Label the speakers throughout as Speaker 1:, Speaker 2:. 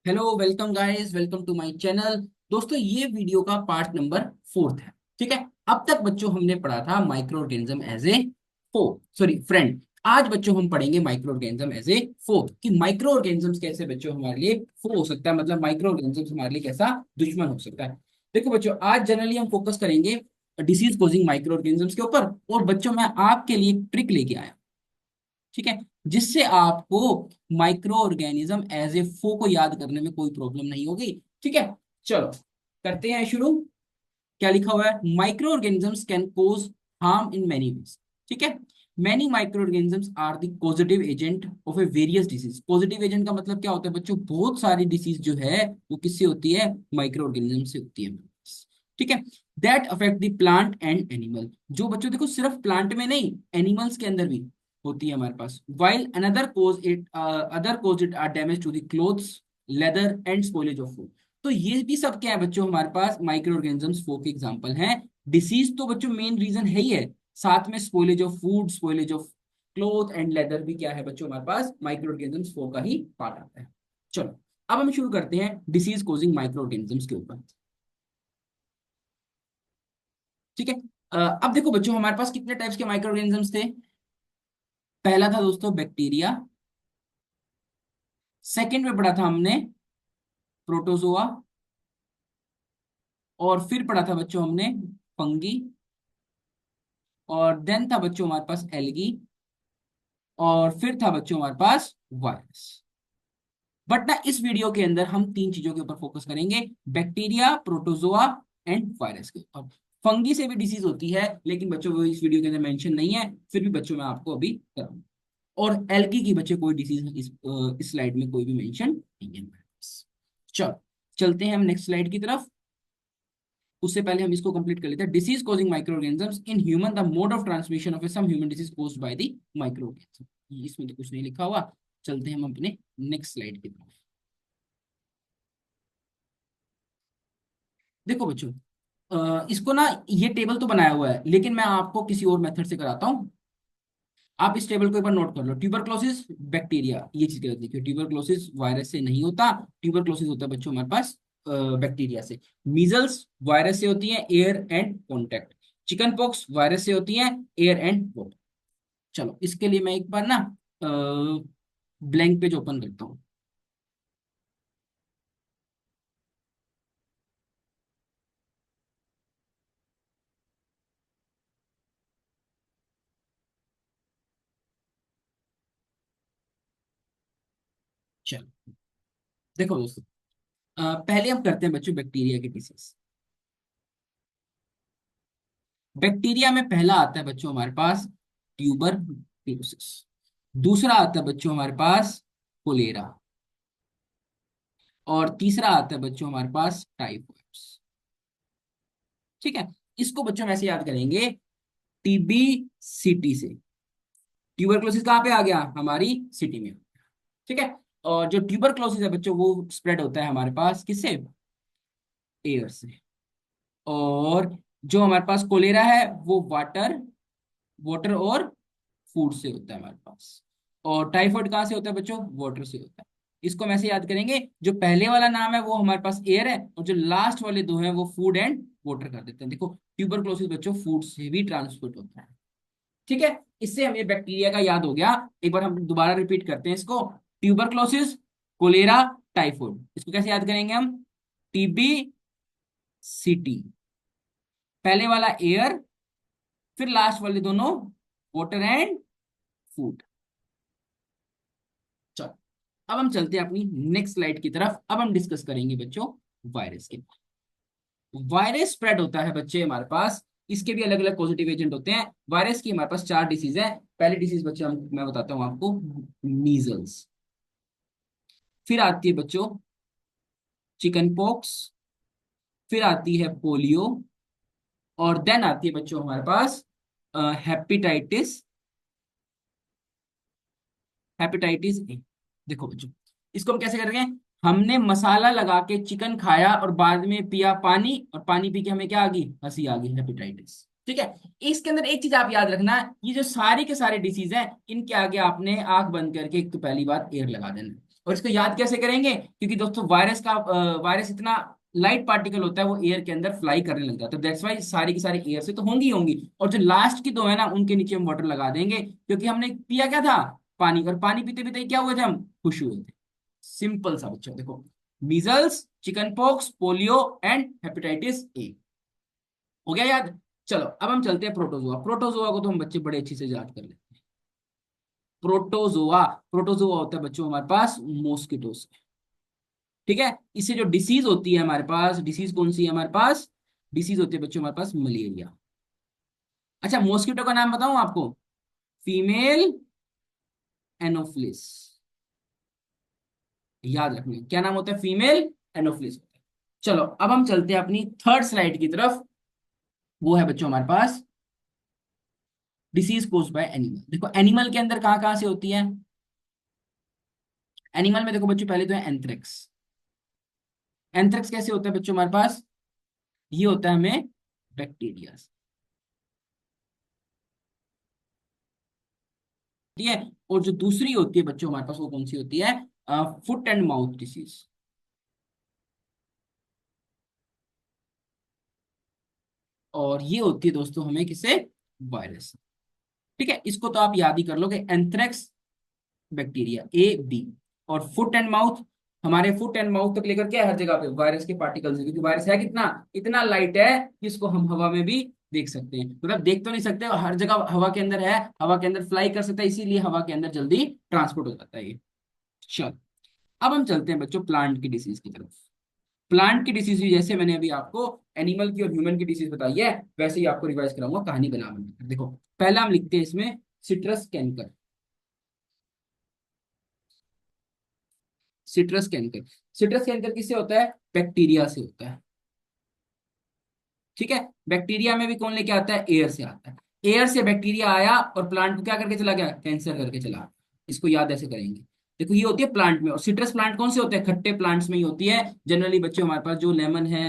Speaker 1: Hello, welcome guys, welcome to my channel. दोस्तों, ये video का पार्ट नंबर 4 है। ठीक है। अब तक बच्चों हमने पढ़ा था microorganism as a foe sorry friend. आज बच्चों हम पढ़ेंगे microorganism as a foe, कि माइक्रो ऑर्गेनिजम्स कैसे बच्चों हमारे लिए फो हो सकता है, मतलब माइक्रो ऑर्गेनिजम्स हमारे लिए कैसा दुश्मन हो सकता है। देखो बच्चों, आज जनरली हम फोकस करेंगे डिसीज कॉजिंग माइक्रो ऑर्गेनिजम्स के ऊपर। और बच्चों, मैं आपके लिए ट्रिक लेके आया, ठीक है, जिससे आपको माइक्रो ऑर्गेनिज्म एज ए फो को याद करने में कोई प्रॉब्लम नहीं होगी। ठीक है, चलो करते हैं शुरू। क्या लिखा हुआ है? Microorganisms can cause harm in many ways. ठीक है। Many microorganisms are the positive agent of a various disease. Positive agent का मतलब क्या होता है बच्चों? बहुत सारी डिसीज जो है वो किससे होती है? माइक्रो ऑर्गेनिज्म से होती है। ठीक है। That affect the plant and animal. जो बच्चों देखो, सिर्फ प्लांट में नहीं, एनिमल्स के अंदर भी होती है हमारे पास। While other cause it are damage to the clothes, leather and spoilage of food. तो ये भी सब क्या है बच्चों? हमारे पास माइक्रो ऑर्गेनिजम्स फो के एग्जांपल हैं। डिसीज तो बच्चों मेन रीजन है ही है, साथ में spoilage of food, spoilage of cloth and leather भी क्या है बच्चों? हमारे पास माइक्रो ऑर्गेनिजम्स फो का ही पार्ट आता है। चलो, अब हम शुरू करते हैं डिसीज कोजिंग माइक्रो ऑर्गेनिजम्स के ऊपर। ठीक है। अब देखो बच्चों, हमारे पास कितने टाइप्स के माइक्रो ऑर्गेनिजम्स थे? पहला था दोस्तों बैक्टीरिया। सेकंड में पढ़ा था हमने प्रोटोजोआ। और फिर पढ़ा था बच्चों हमने फंगी। और देन था बच्चों हमारे पास एल्गी। और फिर था बच्चों हमारे पास वायरस। बट ना, इस वीडियो के अंदर हम तीन चीजों के ऊपर फोकस करेंगे: बैक्टीरिया, प्रोटोजोआ एंड वायरस के ऊपर। फंगी से भी डिसीज होती है, लेकिन बच्चों वो इस वीडियो के अंदर मेंशन नहीं है, फिर भी बच्चों मैं आपको अभी कराऊंगा। और एल्गी की बच्चे कोई डिसीज इस स्लाइड में कोई भी मेंशन नहीं है। चलो, चलते हैं हम नेक्स्ट स्लाइड की तरफ। उससे पहले हम इसको कंप्लीट कर लेते हैं। Disease causing microorganisms in human, the mode of transmission of some human disease caused by the microorganism. इसमें तो कुछ नहीं लिखा हुआ। चलते हैं हम अपने नेक्स्ट स्लाइड की तरफ। देखो बच्चों, इसको ना, ये टेबल तो बनाया हुआ है, लेकिन मैं आपको किसी और मेथड से कराता हूँ। आप इस टेबल को एक बार नोट कर लो। ट्यूबरक्लोसिस बैक्टीरिया, ये चीज गलत लिखी है। ट्यूबरक्लोसिस वायरस से नहीं होता। ट्यूबरक्लोसिस होता है बच्चों हमारे पास बैक्टीरिया से। मीजल्स वायरस से होती है, air and contact. Chicken pox virus से होती है, एयर एंड वाटर। चलो, इसके लिए मैं एक बार ना ब्लैंक पेज ओपन करता हूँ। चलो देखो दोस्तों, पहले हम करते हैं बच्चों बैक्टीरिया की डिसीज। बैक्टीरिया में पहला आता है बच्चों हमारे पास ट्यूबरक्लोसिस। दूसरा आता है बच्चों हमारे पास कोलेरा। और तीसरा आता है बच्चों हमारे पास टाइफाइड्स। ठीक है। इसको बच्चों हम ऐसे याद करेंगे: टीबी सिटी से। ट्यूबरक्लोसिस कहाँ पे आ गया? हमारी सिटी में। ठीक है। और जो ट्यूबरक्लोसिस है बच्चों, वो स्प्रेड होता है हमारे पास किससे? एयर से। और जो हमारे पास कोलेरा है वो वाटर वाटर और फूड से होता है हमारे पास। और टाइफाइड कहाँ से होता है बच्चों? वाटर से होता है। इसको हम ऐसे याद करेंगे: जो पहले वाला नाम है वो हमारे पास एयर है, और जो लास्ट वाले दो हैं वो फूड एंड वाटर कर देते हैं। देखो, ट्यूबरक्लोसिस बच्चों फूड से भी ट्रांसमिट होता है। ठीक है। इससे हमें बैक्टीरिया का याद हो गया। एक बार हम दोबारा रिपीट करते हैं इसको: ट्यूबरक्लोसिस, कोलेरा, टाइफाइड। इसको कैसे याद करेंगे हम? टीबी सीटी, पहले वाला एयर, फिर लास्ट वाले दोनों वाटर एंड फूड। चलो, अब हम चलते हैं अपनी नेक्स्ट स्लाइड की तरफ। अब हम डिस्कस करेंगे बच्चों वायरस के। वायरस स्प्रेड होता है बच्चे हमारे पास, इसके भी अलग अलग पॉजिटिव एजेंट होते हैं। वायरस की हमारे पास चार डिसीज है। पहली डिसीज बच्चे मैं बताता हूँ आपको, मीजल्स। फिर आती है बच्चों चिकन पॉक्स। फिर आती है पोलियो। और देन आती है बच्चों हमारे पास हेपेटाइटिस, हेपेटाइटिस ए। देखो बच्चों, इसको हम कैसे करेंगे? हमने मसाला लगा के चिकन खाया और बाद में पिया पानी, और पानी पी के हमें क्या आ गई? हंसी आ गई, हेपेटाइटिस। ठीक है। इसके अंदर एक चीज आप याद रखना: ये जो सारी के सारे डिसीज हैं, इनके आगे आपने आंख बंद करके एक तो पहली बात एयर लगा देना। और इसको याद कैसे करेंगे, क्योंकि दोस्तों वायरस का वायरस इतना लाइट पार्टिकल होता है, वो एयर के अंदर फ्लाई करने लग जाता है, दैट्स वाई सारी की सारी एयर से तो होंगी ही होंगी। और जो लास्ट की दो है ना, उनके नीचे हम वाटर लगा देंगे, क्योंकि हमने पिया क्या था, पानी, और पानी पीते पीते क्या हुए थे, हम खुश हुए थे। सिंपल सा बच्चों, देखो, measles, chicken pox, polio and hepatitis A. हो गया याद। चलो अब हम चलते हैं प्रोटोजोआ। प्रोटोजोआ को तो हम बच्चे बड़े अच्छे से याद कर लेते हैं। प्रोटोजोआ, प्रोटोजोआ होता है बच्चों हमारे पास मॉस्किटो से। ठीक है, इससे जो डिसीज होती है हमारे पास, डिसीज कौन सी है हमारे पास, डिसीज होती है बच्चों हमारे पास मलेरिया। अच्छा, मॉस्किटो का नाम बताऊं आपको, फीमेल एनोफ्लिस। याद रखना क्या नाम होता है, फीमेल एनोफ्लिस होता है। चलो अब हम चलते हैं अपनी थर्ड स्लाइड की तरफ। वो है बच्चों हमारे पास डिसीज कोज्ड बाय एनिमल। देखो एनिमल के अंदर कहाँ कहाँ से होती है, एनिमल में देखो बच्चों, पहले तो है एंथ्रेक्स। एंथ्रेक्स कैसे होता है बच्चों हमारे पास, ये होता है हमें बैक्टीरिया से। ठीक है, और जो दूसरी होती है बच्चों हमारे पास, वो कौन सी होती है, फुट एंड माउथ डिसीज। और ये होती है दोस्तों हमें किसे, वायरस। ठीक है, इसको तो आप याद ही कर लोगे, एंथ्रेक्स बैक्टीरिया ए बी। और फुट एंड माउथ, हमारे फुट एंड माउथ तक लेकर के हर जगह पे वायरस के पार्टिकल्स है, क्योंकि वायरस है कितना, इतना लाइट है कि इसको हम हवा में भी देख सकते हैं, मतलब देख तो नहीं सकते, हर जगह हवा के अंदर है, हवा के अंदर फ्लाई कर सकता है, इसीलिए हवा के अंदर जल्दी ट्रांसपोर्ट हो जाता है ये। चलो अब हम चलते हैं बच्चों प्लांट की डिसीज की तरफ। प्लांट की डिसीज भी जैसे मैंने अभी आपको एनिमल की और ह्यूमन की डिसीज बताई है, वैसे ही आपको रिवाइज कराऊंगा कहानी बना बना। देखो पहला हम लिखते हैं इसमें citrus canker. Citrus canker, citrus canker किससे होता है, बैक्टीरिया से होता है। ठीक है, बैक्टीरिया में भी कौन लेके आता है, एयर से आता है। एयर से बैक्टीरिया आया और प्लांट को क्या करके चला गया, कैंसर करके चला गया। इसको याद ऐसे करेंगे। देखो ये होती है प्लांट में, और सिट्रस प्लांट कौन से होते हैं, खट्टे प्लांट्स में ही होती है जनरली बच्चे, हमारे पास जो लेमन है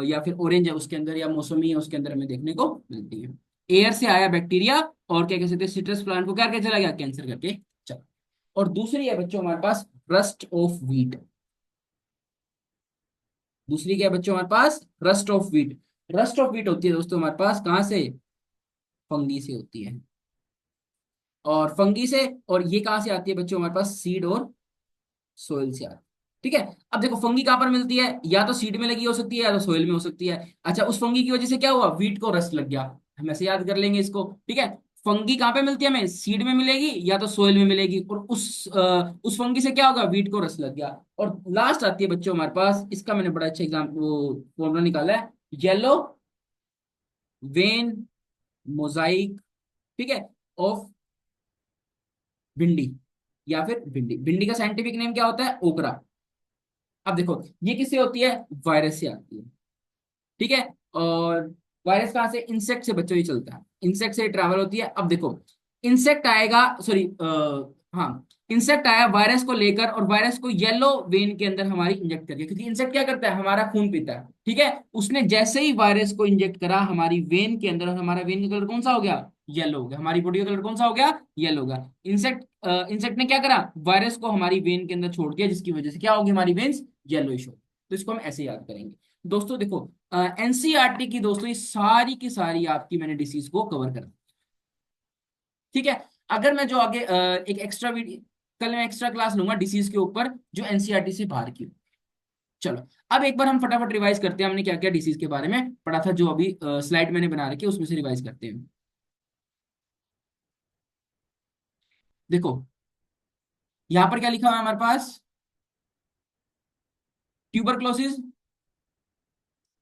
Speaker 1: या फिर ऑरेंज है उसके अंदर, या मौसमी है उसके अंदर हमें देखने को मिलती है। एयर से आया बैक्टीरिया, और क्या कह सकते हैं, सिट्रस प्लांट को क्या करके चला गया, कैंसर करके चला। और दूसरी है बच्चों हमारे पास रस्ट ऑफ व्हीट। दूसरी क्या है बच्चों हमारे पास, rust of wheat. Rust of wheat होती है दोस्तों हमारे पास कहाँ से, फंगी से होती है। और फंगी से, और ये कहाँ से आती है बच्चों हमारे पास, सीड और सोइल से आती है। ठीक है, अब देखो फंगी कहाँ पर मिलती है, या तो सीड में लगी हो सकती है, या तो सोइल में हो सकती है। अच्छा, उस फंगी की वजह से क्या हुआ, वीट को रस्ट लग गया, हम ऐसे याद कर लेंगे इसको। ठीक है, फंगी कहाँ पे मिलती है हमें, सीड में मिलेगी या तो सोइल में मिलेगी, और उस फंगी से क्या होगा, वीट को रस्ट लग गया। और लास्ट आती है बच्चों हमारे पास, इसका मैंने बड़ा अच्छा एग्जाम वो फॉर्मूला निकाला है, येलो वेन मोजाइक। ठीक है, ऑफ भिंडी, या फिर भिंडी, भिंडी का साइंटिफिक नेम क्या होता है, ओकरा। अब देखो ये किससे होती है, वायरस से आती है। ठीक है, और वायरस कहाँ से, इंसेक्ट से बच्चों ही चलता है, इंसेक्ट से ट्रैवल होती है। अब देखो इंसेक्ट आएगा, सॉरी, हाँ, इंसेक्ट आया वायरस को लेकर, और वायरस को येलो वेन के अंदर हमारी इंजेक्ट करके, क्योंकि इंसेक्ट क्या करता है, हमारा खून पीता है। ठीक है, उसने जैसे ही वायरस को इंजेक्ट करा हमारी वेन के अंदर, और हमारा वेन का कलर कौन सा हो गया, येलो हो गया, हमारी बॉडी का कलर कौन सा हो गया, येलो हो गया। इंसेक्ट इंसेक्ट ने क्या करा, वायरस को हमारी वेन के अंदर छोड़ दिया, जिसकी वजह से क्या होगी, हमारी वेन्स येलोइश हो। तो इसको हम ऐसे याद करेंगे। दोस्तों देखो एनसीईआरटी की दोस्तों ये सारी की सारी आपकी मैंने डिसीज को कवर कर। ठीक है, अगर मैं जो आगे एक एक्स्ट्रा वीडियो, कल मैं एक्स्ट्रा क्लास लूंगा डिसीज के ऊपर जो एनसीईआरटी से बाहर की हो। चलो अब एक बार हम फटाफट रिवाइज करते हैं, हमने क्या क्या डिसीज के बारे में पढ़ा था, जो अभी स्लाइड मैंने बना रखी है उसमें से रिवाइज करते हैं। देखो यहाँ पर क्या लिखा हुआ है हमारे पास, ट्यूबरक्लोसिस,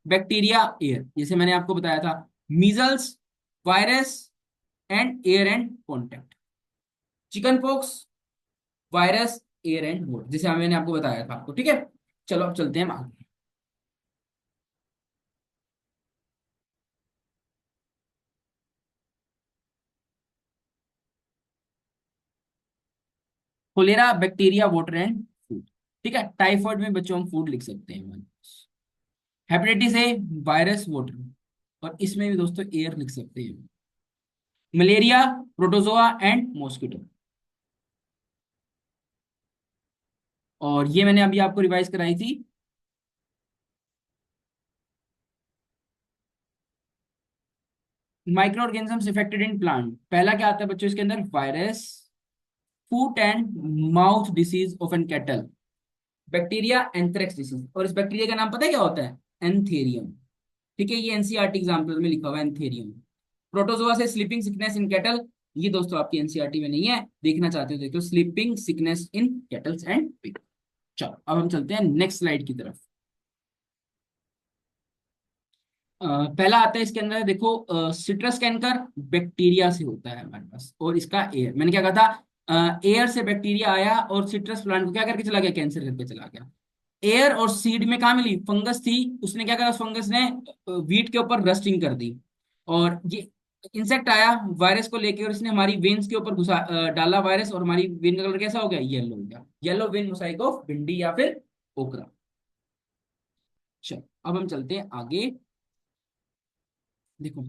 Speaker 1: बैक्टीरिया, एयर, जैसे मैंने आपको बताया था, measles, virus and air and contact, chicken pox, virus, air and water, जैसे मैंने आपको बताया था आपको। ठीक है, चलो अब चलते हैं हम आगे। Cholera bacteria water and food. ठीक है, टाइफाइड में बच्चों हम फूड लिख सकते हैं। हेपेटाइटिस ए वायरस वाटर, और इसमें भी दोस्तों एयर लिख सकते हैं। Malaria protozoa and mosquito. और ये मैंने अभी आपको रिवाइज कराई थी। Microorganisms affected in plant, पहला क्या आता है बच्चों इसके अंदर, virus, foot and mouth disease of an cattle, bacteria anthrax disease, और इस बैक्टीरिया का नाम पता है क्या होता है, एंथेरियम। ठीक है, ये एनसीईआरटी एग्जाम्पल में लिखा हुआ है एंथेरियम। प्रोटोजोआ से स्लीपिंग सिकनेस इन कैटल, ये दोस्तों आपकी एनसीईआरटी में नहीं है, देखना चाहते हो देखो, sleeping sickness in kettles and pig. चलो अब हम चलते हैं नेक्स्ट स्लाइड की तरफ। पहला आता है इसके अंदर देखो, सिट्रस कैंकर बैक्टीरिया से होता है हमारे पास, और इसका एयर, मैंने क्या कहा था, एयर से बैक्टीरिया आया और सिट्रस प्लांट को क्या करके चला गया, कैंसर करके चला गया। एयर और सीड में कहाँ मिली, फंगस थी, उसने क्या करा, उस फंगस ने वीट के ऊपर रस्टिंग कर दी, और ये इंसेक्ट आया वायरस को लेके, और इसने हमारी वेन्स के ऊपर डाला वायरस, और हमारी वेन का कलर कैसा हो गया, येलो हो गया, येलो वेन मोसाइक ऑफ भिंडी या फिर ओकरा। चलो अब हम चलते हैं आगे। देखो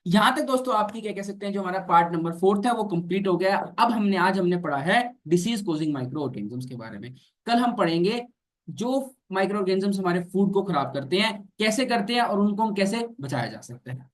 Speaker 1: यहां तक दोस्तों आपकी क्या कह सकते हैं, जो हमारा पार्ट नंबर फोर्थ है वो कंप्लीट हो गया। अब हमने पढ़ा है डिसीज कोजिंग माइक्रो ऑर्गेनिजम्स के बारे में। कल हम पढ़ेंगे जो माइक्रो ऑर्गेनिजम्स हमारे फूड को खराब करते हैं, कैसे करते हैं, और उनको हम कैसे बचाया जा सकता है।